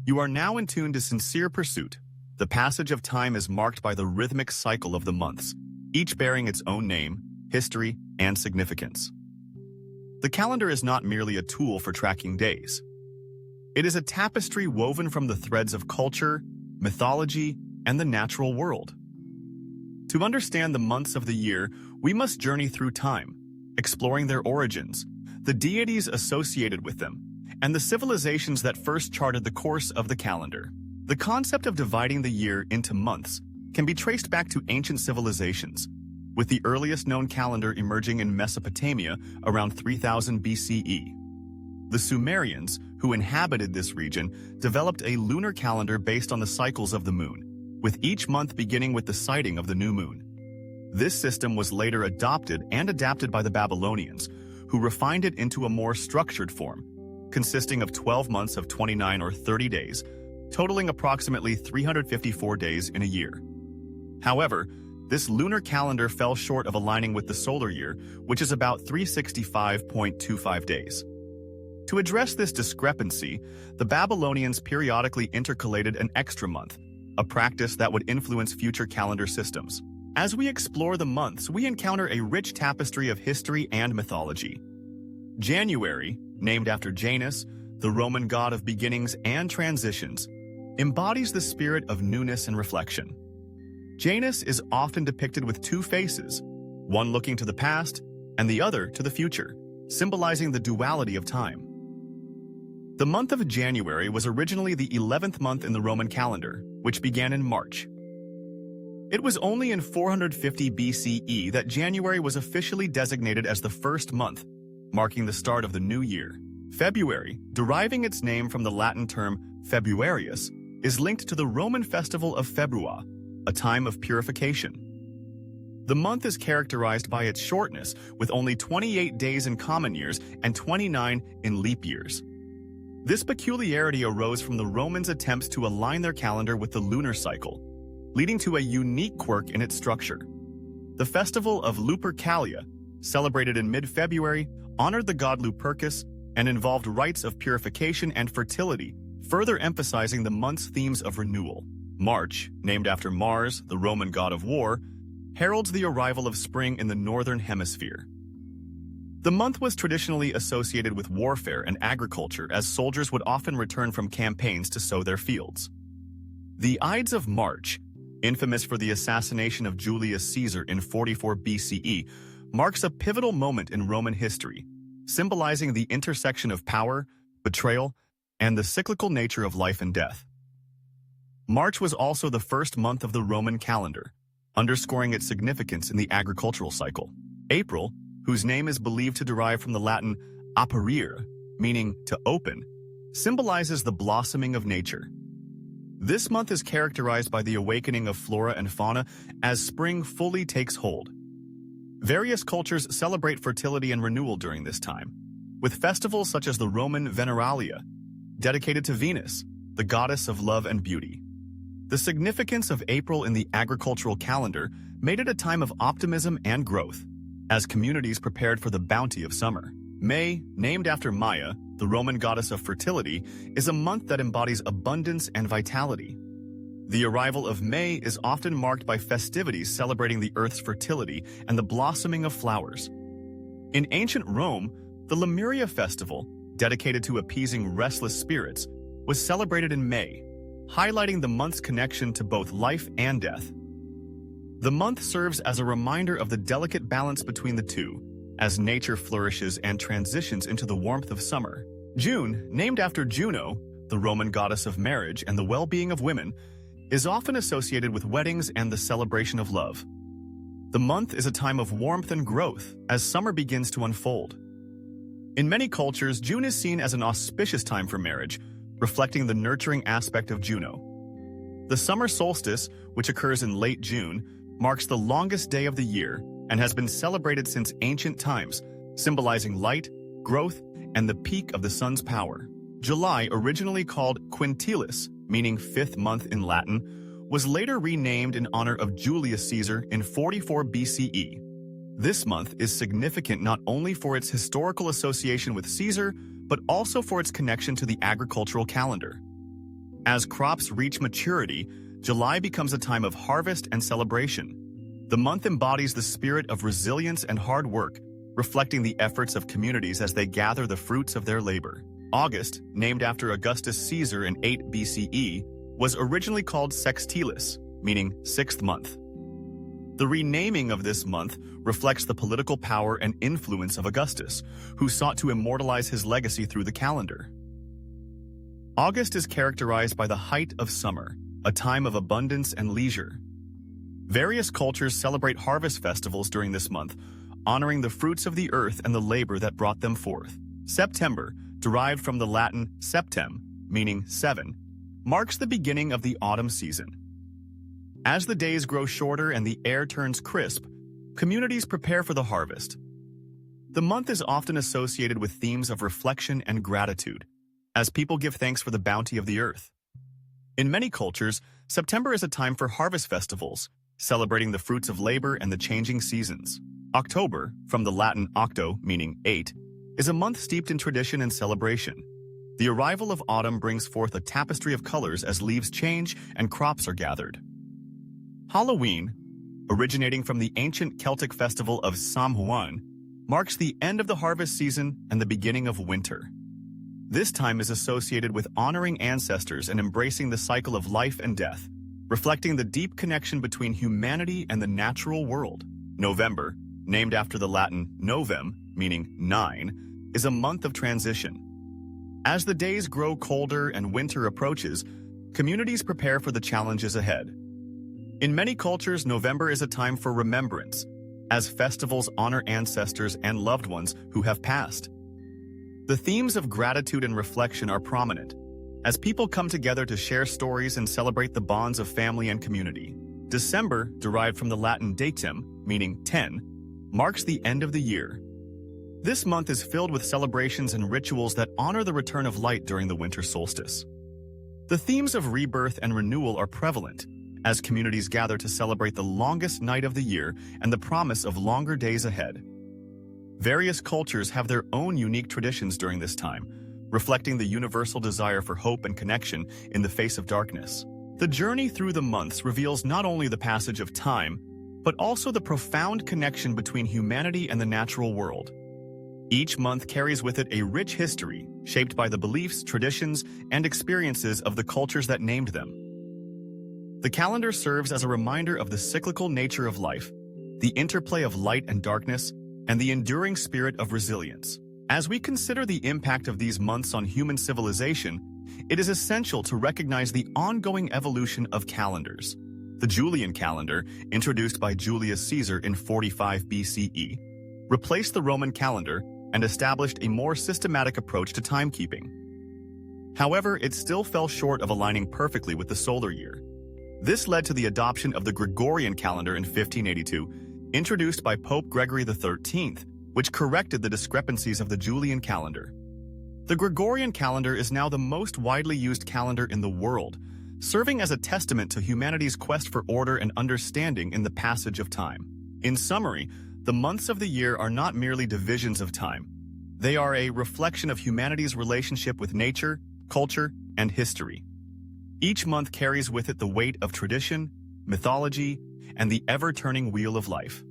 You are now in tune to Sincere Pursuit. The passage of time is marked by the rhythmic cycle of the months, each bearing its own name, history, and significance. The calendar is not merely a tool for tracking days. It is a tapestry woven from the threads of culture, mythology, and the natural world. To understand the months of the year, we must journey through time, exploring their origins, the deities associated with them, and the civilizations that first charted the course of the calendar. The concept of dividing the year into months can be traced back to ancient civilizations, with the earliest known calendar emerging in Mesopotamia around 3000 BCE. The Sumerians, who inhabited this region, developed a lunar calendar based on the cycles of the moon, with each month beginning with the sighting of the new moon. This system was later adopted and adapted by the Babylonians, who refined it into a more structured form, consisting of 12 months of 29 or 30 days, totaling approximately 354 days in a year. However, this lunar calendar fell short of aligning with the solar year, which is about 365.25 days. To address this discrepancy, the Babylonians periodically intercalated an extra month, a practice that would influence future calendar systems. As we explore the months, we encounter a rich tapestry of history and mythology. January, named after Janus, the Roman god of beginnings and transitions, embodies the spirit of newness and reflection. Janus is often depicted with two faces, one looking to the past and the other to the future, symbolizing the duality of time. The month of January was originally the 11th month in the Roman calendar, which began in March. It was only in 450 BCE that January was officially designated as the first month, marking the start of the new year. February, deriving its name from the Latin term Februarius, is linked to the Roman festival of Februa, a time of purification. The month is characterized by its shortness, with only 28 days in common years and 29 in leap years. This peculiarity arose from the Romans' attempts to align their calendar with the lunar cycle, leading to a unique quirk in its structure. The festival of Lupercalia, celebrated in mid-February, honored the god Lupercus and involved rites of purification and fertility, further emphasizing the month's themes of renewal. March, named after Mars, the Roman god of war, heralds the arrival of spring in the northern hemisphere. The month was traditionally associated with warfare and agriculture, as soldiers would often return from campaigns to sow their fields. The Ides of March, infamous for the assassination of Julius Caesar in 44 BCE, marks a pivotal moment in Roman history, symbolizing the intersection of power, betrayal, and the cyclical nature of life and death. March was also the first month of the Roman calendar, underscoring its significance in the agricultural cycle. April, whose name is believed to derive from the Latin aperire, meaning to open, symbolizes the blossoming of nature. This month is characterized by the awakening of flora and fauna as spring fully takes hold. Various cultures celebrate fertility and renewal during this time, with festivals such as the Roman Veneralia, dedicated to Venus, the goddess of love and beauty. The significance of April in the agricultural calendar made it a time of optimism and growth, as communities prepared for the bounty of summer. May, named after Maya, the Roman goddess of fertility, is a month that embodies abundance and vitality. The arrival of May is often marked by festivities celebrating the earth's fertility and the blossoming of flowers. In ancient Rome, the Lemuria festival, dedicated to appeasing restless spirits, was celebrated in May, highlighting the month's connection to both life and death. The month serves as a reminder of the delicate balance between the two, as nature flourishes and transitions into the warmth of summer. June, named after Juno, the Roman goddess of marriage and the well-being of women, is often associated with weddings and the celebration of love. The month is a time of warmth and growth as summer begins to unfold. In many cultures, June is seen as an auspicious time for marriage, reflecting the nurturing aspect of Juno. The summer solstice, which occurs in late June, marks the longest day of the year and has been celebrated since ancient times, symbolizing light, growth, and the peak of the sun's power. July, originally called Quintilis, meaning fifth month in Latin, was later renamed in honor of Julius Caesar in 44 BCE. This month is significant not only for its historical association with Caesar, but also for its connection to the agricultural calendar. As crops reach maturity, July becomes a time of harvest and celebration. The month embodies the spirit of resilience and hard work, reflecting the efforts of communities as they gather the fruits of their labor. August, named after Augustus Caesar in 8 BCE, was originally called Sextilis, meaning sixth month. The renaming of this month reflects the political power and influence of Augustus, who sought to immortalize his legacy through the calendar. August is characterized by the height of summer, a time of abundance and leisure. Various cultures celebrate harvest festivals during this month, honoring the fruits of the earth and the labor that brought them forth. September, derived from the Latin septem, meaning seven, marks the beginning of the autumn season. As the days grow shorter and the air turns crisp, communities prepare for the harvest. The month is often associated with themes of reflection and gratitude, as people give thanks for the bounty of the earth. In many cultures, September is a time for harvest festivals, celebrating the fruits of labor and the changing seasons. October, from the Latin octo, meaning 8, is a month steeped in tradition and celebration. The arrival of autumn brings forth a tapestry of colors as leaves change and crops are gathered. Halloween, originating from the ancient Celtic festival of Samhain, marks the end of the harvest season and the beginning of winter. This time is associated with honoring ancestors and embracing the cycle of life and death, reflecting the deep connection between humanity and the natural world. November, named after the Latin novem, meaning 9, is a month of transition. As the days grow colder and winter approaches, communities prepare for the challenges ahead. In many cultures, November is a time for remembrance, as festivals honor ancestors and loved ones who have passed. The themes of gratitude and reflection are prominent, as people come together to share stories and celebrate the bonds of family and community. December, derived from the Latin decem, meaning 10, marks the end of the year. This month is filled with celebrations and rituals that honor the return of light during the winter solstice. The themes of rebirth and renewal are prevalent, as communities gather to celebrate the longest night of the year and the promise of longer days ahead. Various cultures have their own unique traditions during this time, reflecting the universal desire for hope and connection in the face of darkness. The journey through the months reveals not only the passage of time, but also the profound connection between humanity and the natural world. Each month carries with it a rich history, shaped by the beliefs, traditions, and experiences of the cultures that named them. The calendar serves as a reminder of the cyclical nature of life, the interplay of light and darkness, and the enduring spirit of resilience. As we consider the impact of these months on human civilization, it is essential to recognize the ongoing evolution of calendars. The Julian calendar, introduced by Julius Caesar in 45 BCE, replaced the Roman calendar and established a more systematic approach to timekeeping. However, it still fell short of aligning perfectly with the solar year. This led to the adoption of the Gregorian calendar in 1582, introduced by Pope Gregory XIII, which corrected the discrepancies of the Julian calendar. The Gregorian calendar is now the most widely used calendar in the world, serving as a testament to humanity's quest for order and understanding in the passage of time. In summary, the months of the year are not merely divisions of time. They are a reflection of humanity's relationship with nature, culture, and history. Each month carries with it the weight of tradition, mythology, and the ever-turning wheel of life.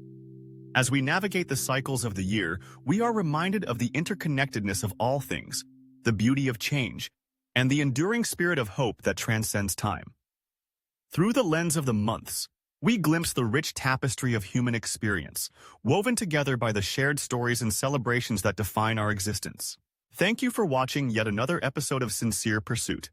As we navigate the cycles of the year, we are reminded of the interconnectedness of all things, the beauty of change, and the enduring spirit of hope that transcends time. Through the lens of the months, we glimpse the rich tapestry of human experience, woven together by the shared stories and celebrations that define our existence. Thank you for watching yet another episode of Sincere Pursuit.